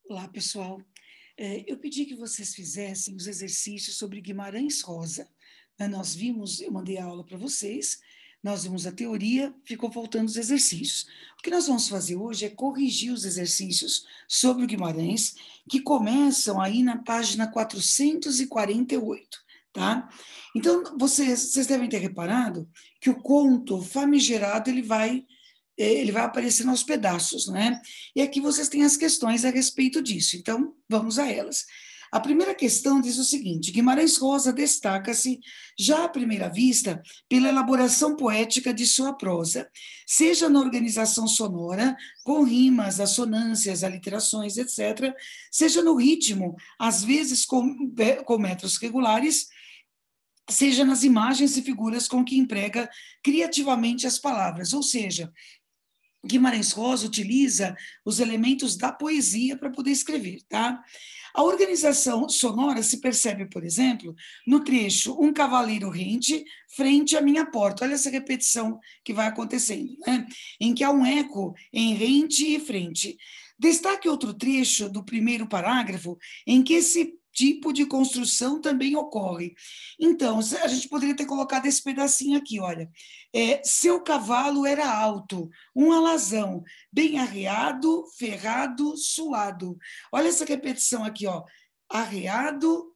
Olá, pessoal. Eu pedi que vocês fizessem os exercícios sobre Guimarães Rosa. Nós vimos, eu mandei a aula para vocês, nós vimos a teoria, ficou faltando os exercícios. O que nós vamos fazer hoje é corrigir os exercícios sobre o Guimarães, que começam aí na página 448, tá? Então, vocês devem ter reparado que o conto famigerado, ele vai aparecendo aos pedaços, né? E aqui vocês têm as questões a respeito disso, então vamos a elas. A primeira questão diz o seguinte: Guimarães Rosa destaca-se, já à primeira vista, pela elaboração poética de sua prosa, seja na organização sonora, com rimas, assonâncias, aliterações, etc., seja no ritmo, às vezes com metros regulares, seja nas imagens e figuras com que emprega criativamente as palavras, ou seja, Guimarães Rosa utiliza os elementos da poesia para poder escrever, tá? A organização sonora se percebe, por exemplo, no trecho Um cavaleiro rente frente à minha porta. Olha essa repetição que vai acontecendo, né? Em que há um eco em rente e frente. Destaque outro trecho do primeiro parágrafo em que esse tipo de construção também ocorre. Então, a gente poderia ter colocado esse pedacinho aqui, olha. Seu cavalo era alto, um alazão, bem arreado, ferrado, suado. Olha essa repetição aqui, ó. Arreado,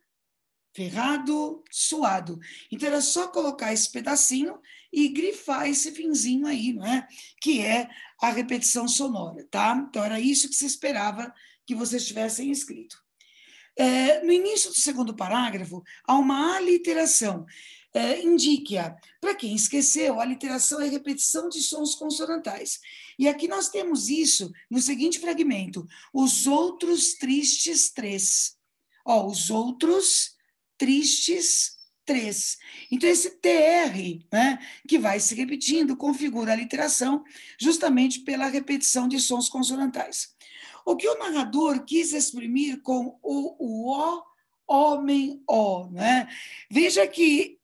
ferrado, suado. Então, era só colocar esse pedacinho e grifar esse finzinho aí, não é? Que é a repetição sonora, tá? Então, era isso que se esperava que vocês tivessem escrito. No início do segundo parágrafo, há uma aliteração. Indique-a. Para quem esqueceu, a aliteração é repetição de sons consonantais. E aqui nós temos isso no seguinte fragmento: os outros tristes três. Ó, os outros tristes três. Então, esse TR, né, que vai se repetindo, configura a literação justamente pela repetição de sons consonantais. O que o narrador quis exprimir com o ó, homem, ó, né? Veja que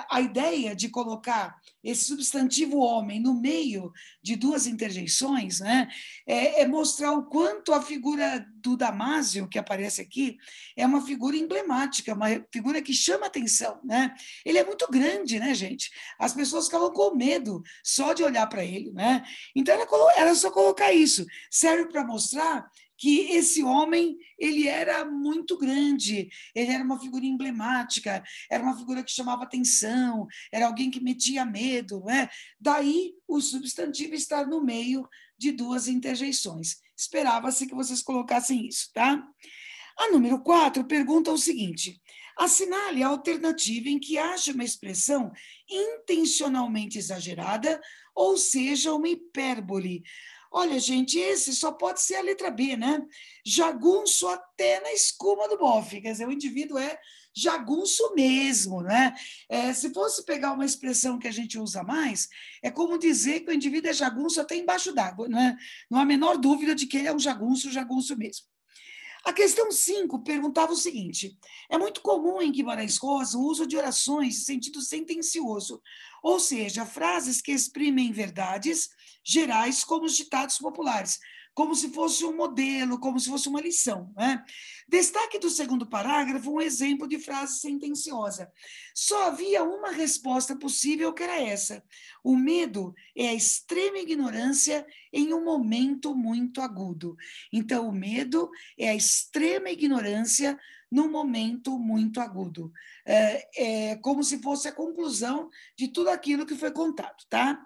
a ideia de colocar esse substantivo homem no meio de duas interjeições, né, é mostrar o quanto a figura do Damásio, que aparece aqui, é uma figura emblemática, uma figura que chama atenção, né? Ele é muito grande, né, gente? As pessoas ficavam com medo só de olhar para ele, né? Então era só colocar isso. Serve para mostrar que esse homem, ele era muito grande, ele era uma figura emblemática, era uma figura que chamava atenção, era alguém que metia medo, né? Daí o substantivo estar no meio de duas interjeições. Esperava-se que vocês colocassem isso, tá? A número 4 pergunta o seguinte: assinale a alternativa em que haja uma expressão intencionalmente exagerada, ou seja, uma hipérbole. Olha, gente, esse só pode ser a letra B, né? Jagunço até na escuma do bofe. Quer dizer, o indivíduo é jagunço mesmo, né? Se fosse pegar uma expressão que a gente usa mais, é como dizer que o indivíduo é jagunço até embaixo d'água, né? Não há a menor dúvida de que ele é um jagunço mesmo. A questão 5 perguntava o seguinte: é muito comum em Guimarães Rosa o uso de orações de sentido sentencioso, ou seja, frases que exprimem verdades gerais como os ditados populares, como se fosse um modelo, como se fosse uma lição, né? Destaque do segundo parágrafo um exemplo de frase sentenciosa. Só havia uma resposta possível, que era essa: o medo é a extrema ignorância em um momento muito agudo. Então, o medo é a extrema ignorância num momento muito agudo. É como se fosse a conclusão de tudo aquilo que foi contado, tá?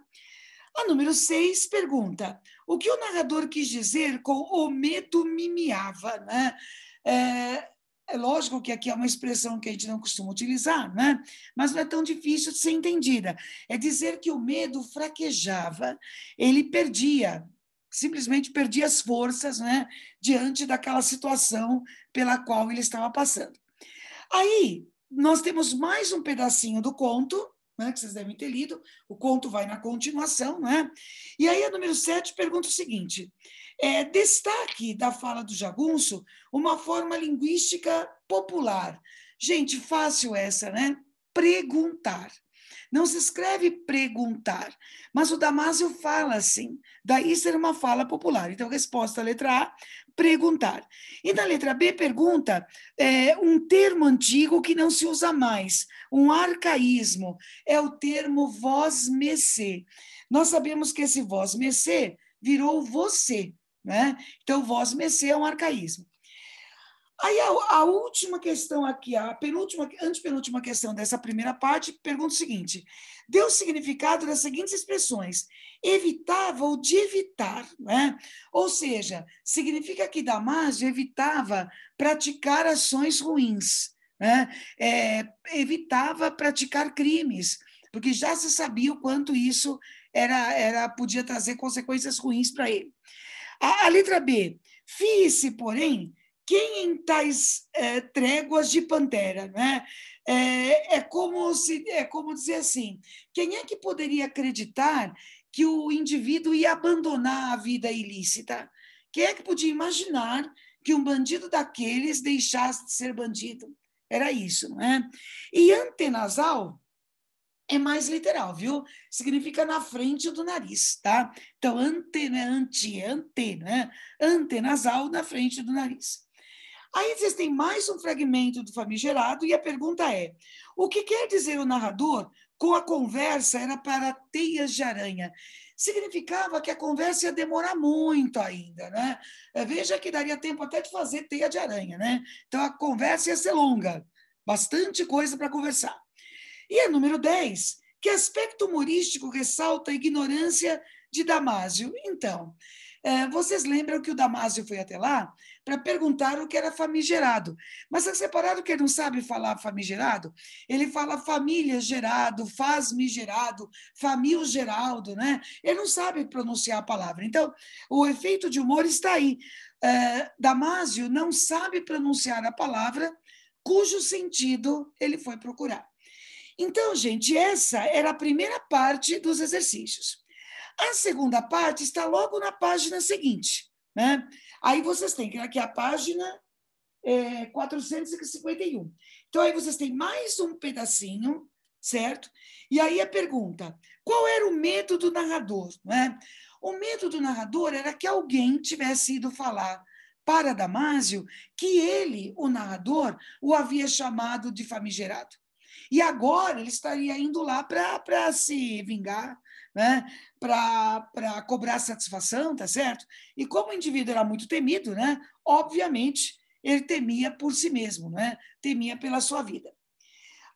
A número 6 pergunta: o que o narrador quis dizer com o medo me miava, né? É lógico que aqui é uma expressão que a gente não costuma utilizar, né? Mas não é tão difícil de ser entendida. É dizer que o medo fraquejava, ele simplesmente perdia as forças, né, diante daquela situação pela qual ele estava passando. Aí, nós temos mais um pedacinho do conto, né, que vocês devem ter lido, o conto vai na continuação, né? E aí a número 7 pergunta o seguinte: destaque da fala do jagunço uma forma linguística popular. Gente, fácil essa, né? Preguntar. Não se escreve perguntar, mas o Damásio fala assim, daí ser uma fala popular. Então, resposta à letra A, perguntar. E na letra B, pergunta um termo antigo que não se usa mais, um arcaísmo, é o termo vós-me-se. Nós sabemos que esse vós-me-se virou você, né? Então, vós-me-se é um arcaísmo. Aí a última questão aqui, a penúltima, antepenúltima questão dessa primeira parte, pergunta o seguinte: deu significado das seguintes expressões: evitava ou de evitar, né? Ou seja, significa que Damásio evitava praticar ações ruins, né? Evitava praticar crimes, porque já se sabia o quanto isso podia trazer consequências ruins para ele. A letra B, fie-se, porém, quem em tais tréguas de pantera, né? É como dizer assim, quem é que poderia acreditar que o indivíduo ia abandonar a vida ilícita? Quem é que podia imaginar que um bandido daqueles deixasse de ser bandido? Era isso, não é? E antenasal é mais literal, viu? Significa na frente do nariz, tá? Então, ante, né? Ante, né? Antenasal na frente do nariz. Aí vocês têm mais um fragmento do famigerado e a pergunta é: o que quer dizer o narrador com a conversa era para teias de aranha? Significava que a conversa ia demorar muito ainda, né? Veja que daria tempo até de fazer teia de aranha, né? Então a conversa ia ser longa, bastante coisa para conversar. E a número 10, que aspecto humorístico ressalta a ignorância de Damásio? Então, vocês lembram que o Damásio foi até lá para perguntar o que era famigerado. Mas vocês repararam que ele não sabe falar famigerado? Ele fala família gerado, faz-me gerado, família geraldo, né? Ele não sabe pronunciar a palavra. Então, o efeito de humor está aí. Damásio não sabe pronunciar a palavra cujo sentido ele foi procurar. Então, gente, essa era a primeira parte dos exercícios. A segunda parte está logo na página seguinte, né? Aí vocês têm que aqui a página 451. Então, aí vocês têm mais um pedacinho, certo? E aí a pergunta: qual era o medo do narrador? Né? O medo do narrador era que alguém tivesse ido falar para Damásio que ele, o narrador, o havia chamado de famigerado. E agora ele estaria indo lá para se vingar, né? Para cobrar satisfação, tá certo? E como o indivíduo era muito temido, né? Obviamente, ele temia por si mesmo, né? Temia pela sua vida.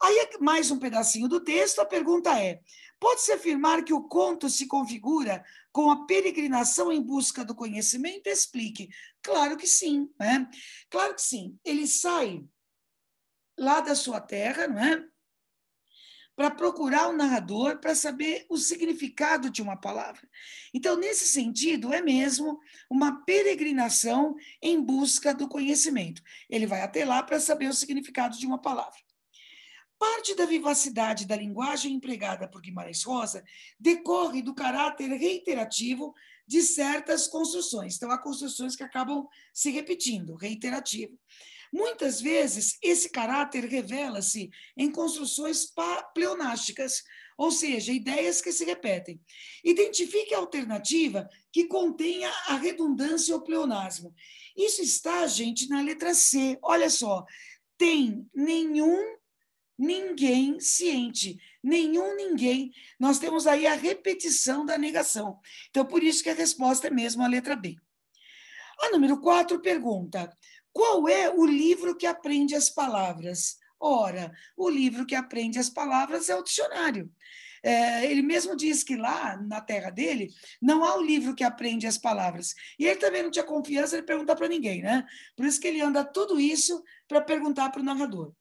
Aí, mais um pedacinho do texto, a pergunta é: pode-se afirmar que o conto se configura com a peregrinação em busca do conhecimento? Explique. Claro que sim, né? Claro que sim. Ele sai lá da sua terra, não é? Para procurar o narrador, para saber o significado de uma palavra. Então, nesse sentido, é mesmo uma peregrinação em busca do conhecimento. Ele vai até lá para saber o significado de uma palavra. Parte da vivacidade da linguagem empregada por Guimarães Rosa decorre do caráter reiterativo de certas construções. Então, há construções que acabam se repetindo, reiterativo. Muitas vezes, esse caráter revela-se em construções pleonásticas, ou seja, ideias que se repetem. Identifique a alternativa que contenha a redundância ou pleonasmo. Isso está, gente, na letra C. Olha só, tem nenhum, ninguém ciente. Nenhum, ninguém. Nós temos aí a repetição da negação. Então, por isso que a resposta é mesmo a letra B. A número 4 pergunta: qual é o livro que aprende as palavras? Ora, o livro que aprende as palavras é o dicionário. Ele mesmo diz que lá na terra dele não há o livro que aprende as palavras. E ele também não tinha confiança de perguntar para ninguém, né? Por isso que ele anda tudo isso para perguntar para o narrador.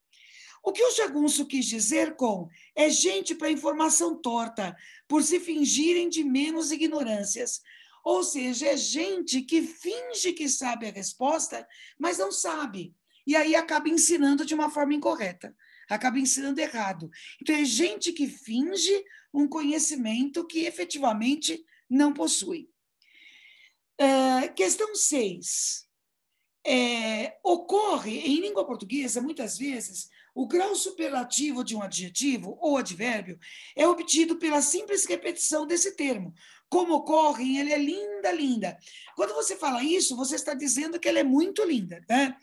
O que o jagunço quis dizer com é gente para informação torta, por se fingirem de menos ignorâncias. Ou seja, é gente que finge que sabe a resposta, mas não sabe. E aí acaba ensinando de uma forma incorreta, acaba ensinando errado. Então, é gente que finge um conhecimento que efetivamente não possui. Questão 6. Ocorre, em língua portuguesa, muitas vezes, O grau superlativo de um adjetivo ou advérbio é obtido pela simples repetição desse termo. Como ocorre em ele é linda, linda. Quando você fala isso, você está dizendo que ela é muito linda, né?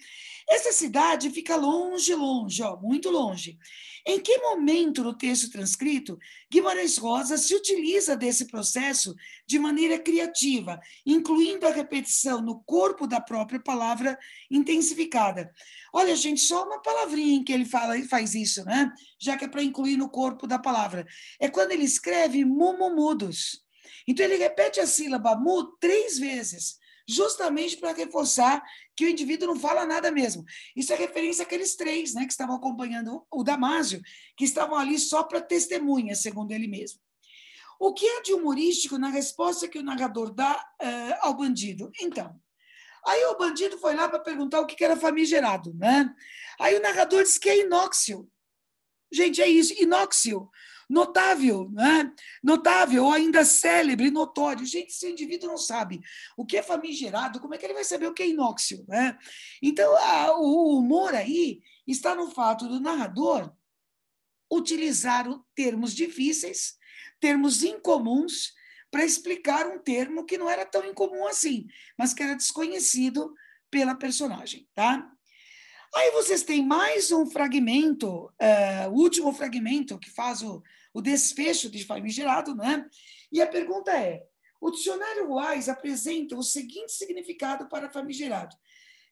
Essa cidade fica longe, longe, ó, muito longe. Em que momento no texto transcrito Guimarães Rosa se utiliza desse processo de maneira criativa, incluindo a repetição no corpo da própria palavra intensificada? Olha, gente, só uma palavrinha em que ele faz isso, né? Já que é para incluir no corpo da palavra. É quando ele escreve mumumudos. Então, ele repete a sílaba mu 3 vezes, justamente para reforçar que o indivíduo não fala nada mesmo. Isso é referência àqueles 3, né, que estavam acompanhando o Damásio, que estavam ali só para testemunha, segundo ele mesmo. O que é de humorístico na resposta que o narrador dá ao bandido? Então, aí o bandido foi lá para perguntar o que era famigerado, né? Aí o narrador disse que é inóxio. Gente, é isso, inóxio, notável, né? Notável, ou ainda célebre, notório. Gente, se o indivíduo não sabe o que é famigerado, como é que ele vai saber o que é inóxio, né? Então, o humor aí está no fato do narrador utilizar termos difíceis, termos incomuns, para explicar um termo que não era tão incomum assim, mas que era desconhecido pela personagem, tá? Aí vocês têm mais um fragmento, o último fragmento, que faz o desfecho de famigerado, né? E a pergunta é: o dicionário Wise apresenta o seguinte significado para famigerado,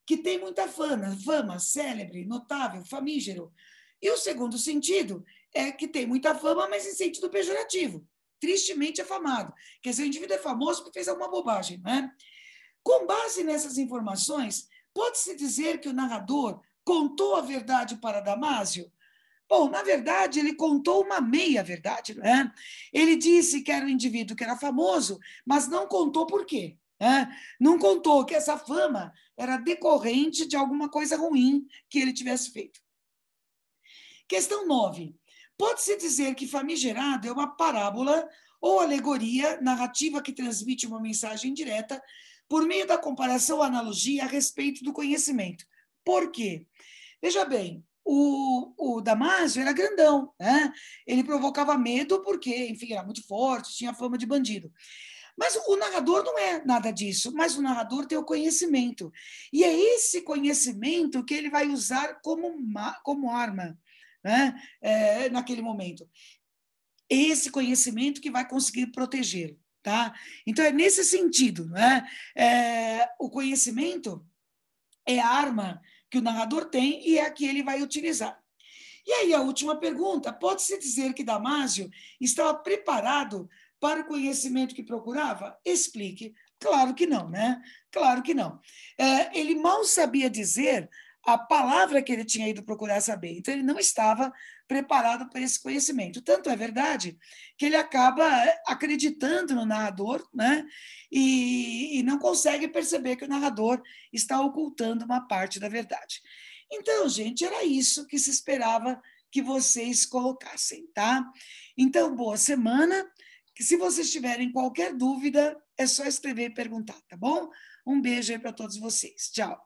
que tem muita fama, célebre, notável, famígero. E o segundo sentido é que tem muita fama, mas em sentido pejorativo, tristemente afamado. Quer dizer, o indivíduo é famoso porque fez alguma bobagem, né? Com base nessas informações, pode-se dizer que o narrador contou a verdade para Damásio? Bom, na verdade, ele contou uma meia-verdade, né? Ele disse que era um indivíduo que era famoso, mas não contou por quê. Né? Não contou que essa fama era decorrente de alguma coisa ruim que ele tivesse feito. Questão 9. Pode-se dizer que famigerado é uma parábola ou alegoria narrativa que transmite uma mensagem direta por meio da comparação ou analogia a respeito do conhecimento. Por quê? Veja bem, o Damásio era grandão, né? Ele provocava medo porque, enfim, era muito forte, tinha fama de bandido. Mas o narrador não é nada disso, mas o narrador tem o conhecimento. E é esse conhecimento que ele vai usar como arma, né? Naquele momento. Esse conhecimento que vai conseguir protegê-lo. Tá? Então, é nesse sentido. Né? O conhecimento é a arma que o narrador tem e é a que ele vai utilizar. E aí, a última pergunta: pode-se dizer que Damásio estava preparado para o conhecimento que procurava? Explique. Claro que não, né? Claro que não. Ele mal sabia dizer a palavra que ele tinha ido procurar saber, então ele não estava preparado para esse conhecimento. Tanto é verdade que ele acaba acreditando no narrador, né? E não consegue perceber que o narrador está ocultando uma parte da verdade. Então, gente, era isso que se esperava que vocês colocassem, tá? Então, boa semana. Que se vocês tiverem qualquer dúvida, é só escrever e perguntar, tá bom? Um beijo aí para todos vocês. Tchau.